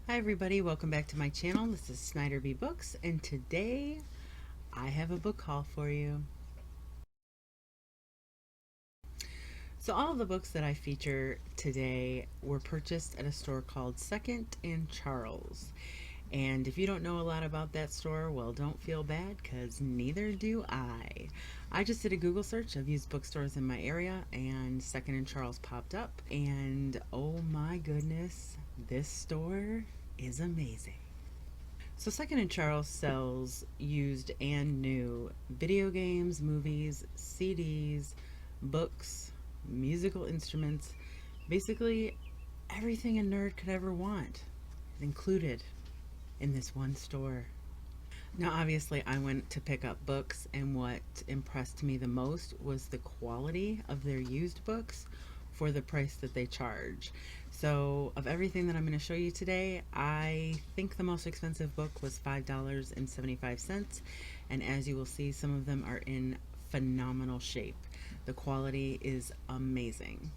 Hi everybody, welcome back to my channel. This is SniderBeeBooks, and today I have a book haul for you. So all of the books that I feature today were purchased at a store called Second and Charles. And if you don't know a lot about that store, well, don't feel bad because neither do I. I just did a Google search of used bookstores in my area and Second and Charles popped up, and oh my goodness, this store is amazing. So Second and Charles sells used and new video games, movies, CDs, books, musical instruments, basically everything a nerd could ever want is included in this one store. Now, obviously, I went to pick up books, and what impressed me the most was the quality of their used books for the price that they charge. So, of everything that I'm going to show you today, I think the most expensive book was $5.75, and as you will see, some of them are in phenomenal shape. The quality is amazing.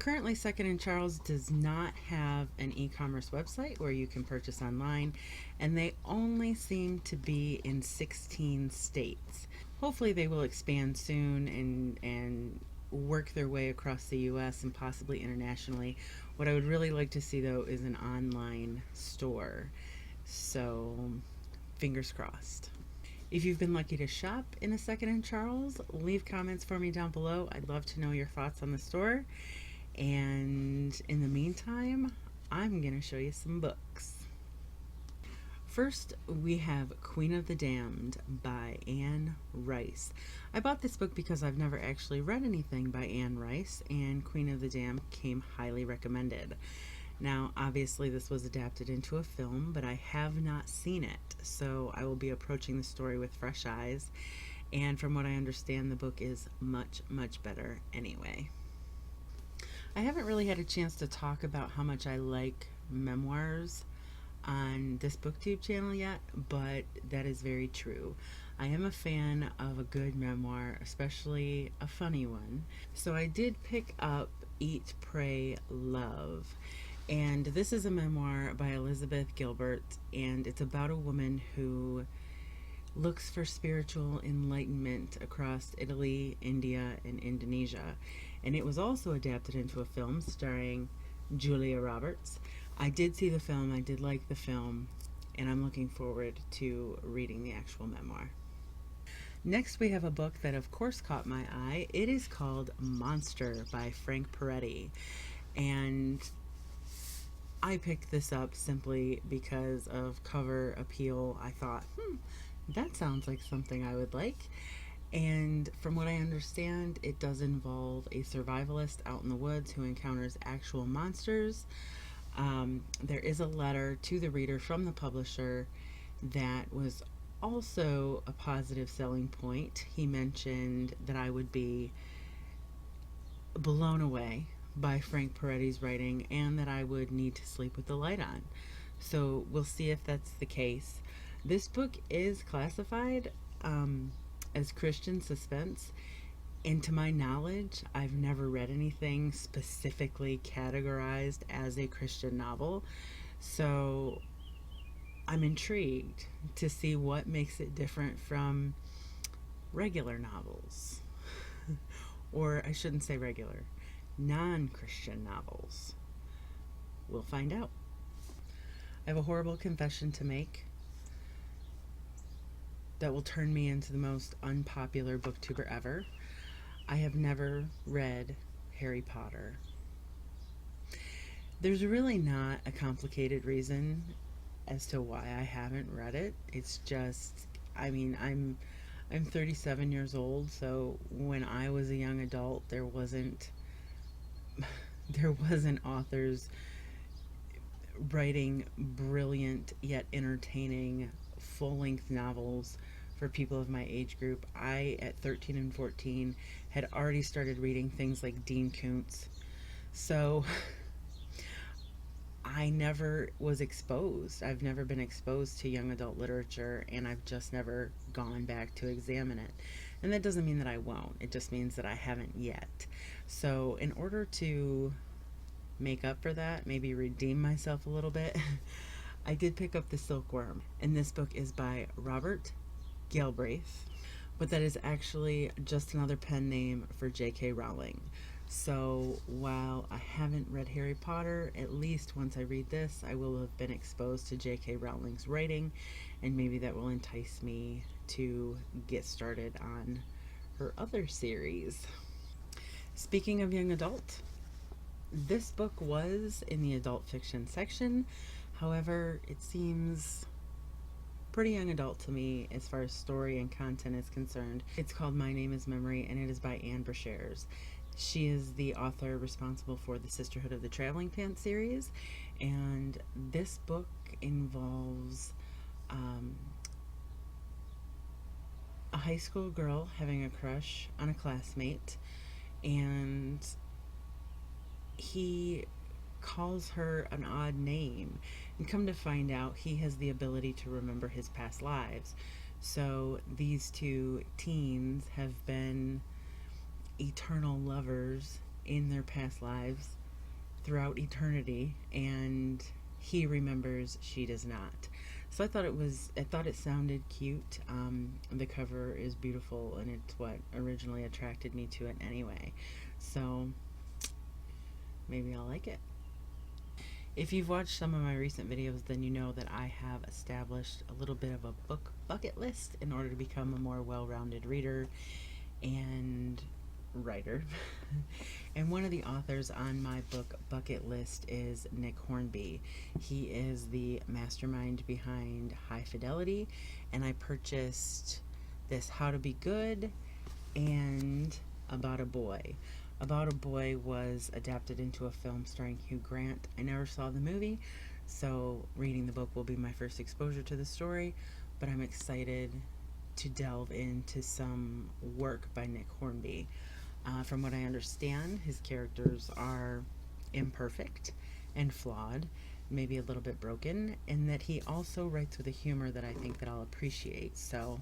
Currently, Second and Charles does not have an e-commerce website where you can purchase online, and they only seem to be in 16 states. Hopefully they will expand soon and work their way across the US and possibly internationally. What I would really like to see though is an online store. So, fingers crossed. If you've been lucky to shop in a Second and Charles, leave comments for me down below. I'd love to know your thoughts on the store. And in the meantime, I'm going to show you some books. First, we have Queen of the Damned by Anne Rice. I bought this book because I've never actually read anything by Anne Rice, and Queen of the Damned came highly recommended. Now, obviously, this was adapted into a film, but I have not seen it, so I will be approaching the story with fresh eyes. And from what I understand, the book is much, much better anyway. I haven't really had a chance to talk about how much I like memoirs on this booktube channel yet, but that is very true. I am a fan of a good memoir, especially a funny one. So I did pick up Eat, Pray, Love. And this is a memoir by Elizabeth Gilbert, and it's about a woman who looks for spiritual enlightenment across Italy, India, and Indonesia. And it was also adapted into a film starring Julia Roberts. I did see the film, I did like the film, and I'm looking forward to reading the actual memoir. Next, we have a book that of course caught my eye. It is called Monster by Frank Peretti, and I picked this up simply because of cover appeal. I thought, that sounds like something I would like. And from what I understand, it does involve a survivalist out in the woods who encounters actual monsters. There is a letter to the reader from the publisher that was also a positive selling point. He mentioned that I would be blown away by Frank Peretti's writing and that I would need to sleep with the light on. So we'll see if that's the case. This book is classified as Christian suspense, and to my knowledge, I've never read anything specifically categorized as a Christian novel. So I'm intrigued to see what makes it different from regular novels. Or I shouldn't say regular, non-Christian novels. We'll find out. I have a horrible confession to make that will turn me into the most unpopular booktuber ever. I have never read Harry Potter. There's really not a complicated reason as to why I haven't read it. It's just, I'm 37 years old, so when I was a young adult, there wasn't authors writing brilliant yet entertaining full-length novels for people of my age group. I, at 13 and 14, had already started reading things like Dean Koontz. So I never was exposed. I've never been exposed to young adult literature, and I've just never gone back to examine it. And that doesn't mean that I won't. It just means that I haven't yet. So in order to make up for that, maybe redeem myself a little bit, I did pick up The Silkworm, and this book is by Robert Galbraith, but that is actually just another pen name for J.K. Rowling. So while I haven't read Harry Potter, at least once I read this, I will have been exposed to J.K. Rowling's writing, and maybe that will entice me to get started on her other series. Speaking of young adult, this book was in the adult fiction section. However, it seems pretty young adult to me as far as story and content is concerned. It's called My Name is Memory, and it is by Anne Brashares. She is the author responsible for the Sisterhood of the Traveling Pants series, and this book involves a high school girl having a crush on a classmate, and he calls her an odd name, and come to find out he has the ability to remember his past lives. So these two teens have been eternal lovers in their past lives throughout eternity, and he remembers, she does not. So I thought it sounded cute. The cover is beautiful, and it's what originally attracted me to it anyway. So maybe I'll like it. If you've watched some of my recent videos, then you know that I have established a little bit of a book bucket list in order to become a more well-rounded reader and writer. And one of the authors on my book bucket list is Nick Hornby. He is the mastermind behind High Fidelity, and I purchased this How to Be Good and About a Boy. About a Boy was adapted into a film starring Hugh Grant. I never saw the movie, so reading the book will be my first exposure to the story, but I'm excited to delve into some work by Nick Hornby. From what I understand, his characters are imperfect and flawed, maybe a little bit broken, and that he also writes with a humor that I think that I'll appreciate. So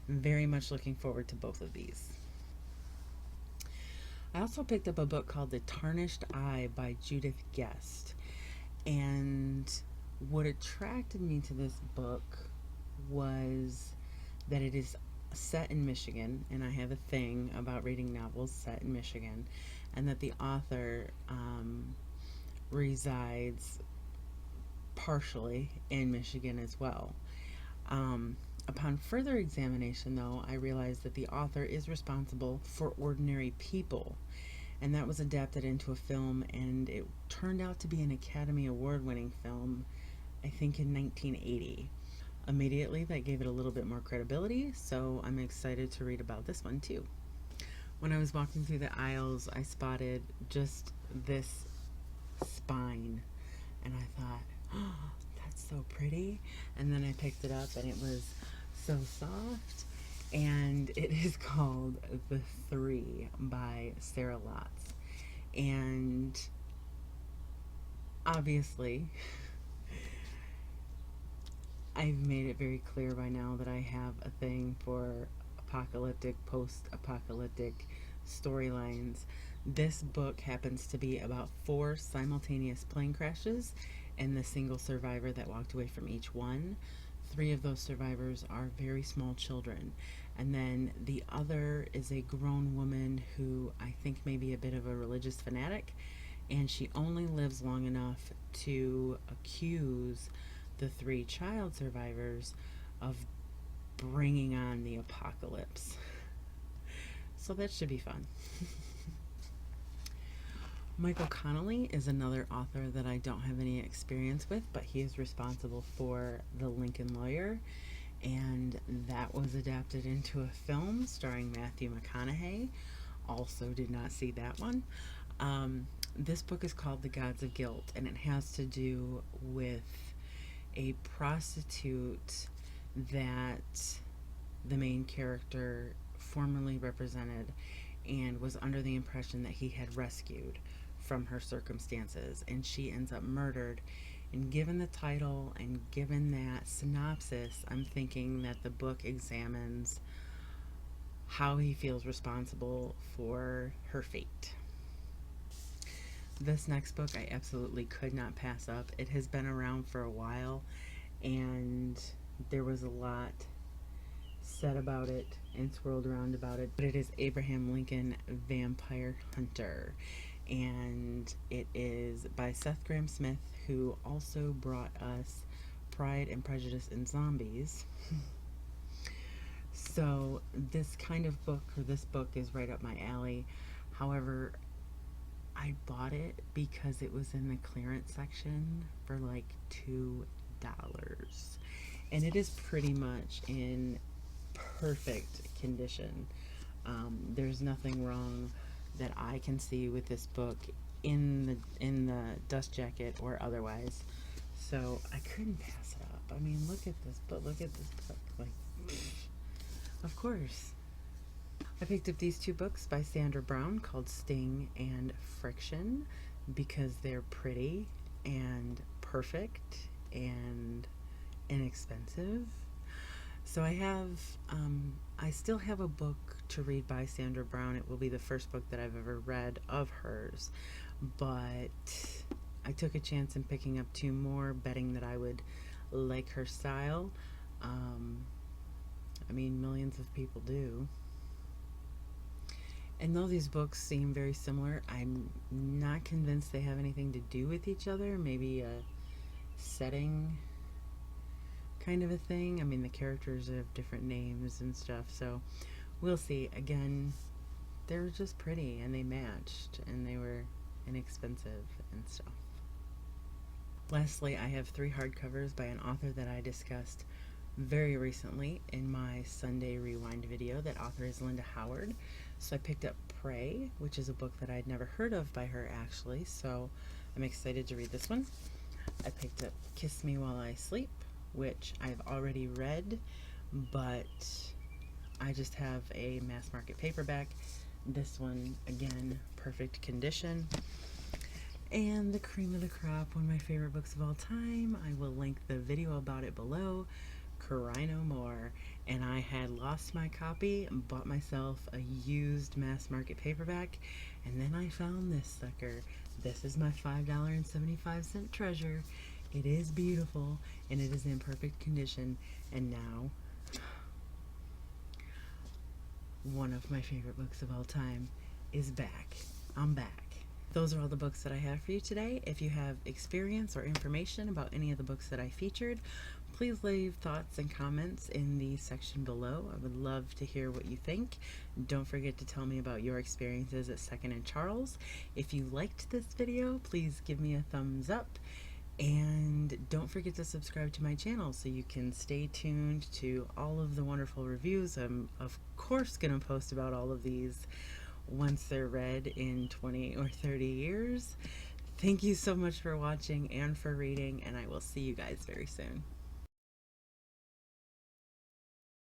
I'm very much looking forward to both of these. I also picked up a book called The Tarnished Eye by Judith Guest, and what attracted me to this book was that it is set in Michigan, and I have a thing about reading novels set in Michigan, and that the author resides partially in Michigan as well. Upon further examination, though, I realized that the author is responsible for Ordinary People, and that was adapted into a film, and it turned out to be an Academy Award-winning film, I think in 1980. Immediately, that gave it a little bit more credibility, so I'm excited to read about this one too. When I was walking through the aisles, I spotted just this spine, and I thought, oh, that's so pretty. And then I picked it up, and it was so soft, and it is called The Three by Sarah Lotz. And obviously, I've made it very clear by now that I have a thing for apocalyptic, post-apocalyptic storylines. This book happens to be about 4 simultaneous plane crashes and the single survivor that walked away from each one. 3 of those survivors are very small children, and then the other is a grown woman who I think may be a bit of a religious fanatic, and she only lives long enough to accuse the 3 child survivors of bringing on the apocalypse. So that should be fun. Michael Connelly is another author that I don't have any experience with, but he is responsible for The Lincoln Lawyer, and that was adapted into a film starring Matthew McConaughey. Also did not see that one. This book is called The Gods of Guilt, and it has to do with a prostitute that the main character formerly represented and was under the impression that he had rescued from her circumstances, and she ends up murdered. And given the title and given that synopsis, I'm thinking that the book examines how he feels responsible for her fate. This next book I absolutely could not pass up. It has been around for a while, and there was a lot said about it and swirled around about it, but it is Abraham Lincoln Vampire Hunter, and it is by Seth Grahame-Smith, who also brought us Pride and Prejudice and Zombies. So this kind of book, or this book, is right up my alley. However, I bought it because it was in the clearance section for like $2, and it is pretty much in perfect condition. There's nothing wrong that I can see with this book in the dust jacket or otherwise. So I couldn't pass it up. I mean, look at this book. Look at this book. Like, of course. I picked up these two books by Sandra Brown called Sting and Friction because they're pretty and perfect and inexpensive. So I still have a book to read by Sandra Brown. It will be the first book that I've ever read of hers, but I took a chance in picking up two more, betting that I would like her style. I mean, millions of people do. And though these books seem very similar, I'm not convinced they have anything to do with each other. Maybe a setting kind of a thing. I mean, the characters have different names and stuff, so we'll see. Again, they were just pretty and they matched and they were inexpensive and stuff. Lastly, I have 3 hardcovers by an author that I discussed very recently in my Sunday Rewind video. That author is Linda Howard. So I picked up Prey, which is a book that I'd never heard of by her actually, so I'm excited to read this one. I picked up Kiss Me While I Sleep, which I've already read, but I just have a mass market paperback. This one, again, perfect condition. And the cream of the crop, one of my favorite books of all time. I will link the video about it below. Cry No More. And I had lost my copy and bought myself a used mass market paperback, and then I found this sucker. This is my $5.75 treasure. It is beautiful and it is in perfect condition, and now one of my favorite books of all time is back. I'm back. Those are all the books that I have for you today. If you have experience or information about any of the books that I featured, please leave thoughts and comments in the section below. I would love to hear what you think. Don't forget to tell me about your experiences at 2nd and Charles. If you liked this video, please give me a thumbs up. And don't forget to subscribe to my channel so you can stay tuned to all of the wonderful reviews. I'm, of course, going to post about all of these once they're read in 20 or 30 years. Thank you so much for watching and for reading, and I will see you guys very soon.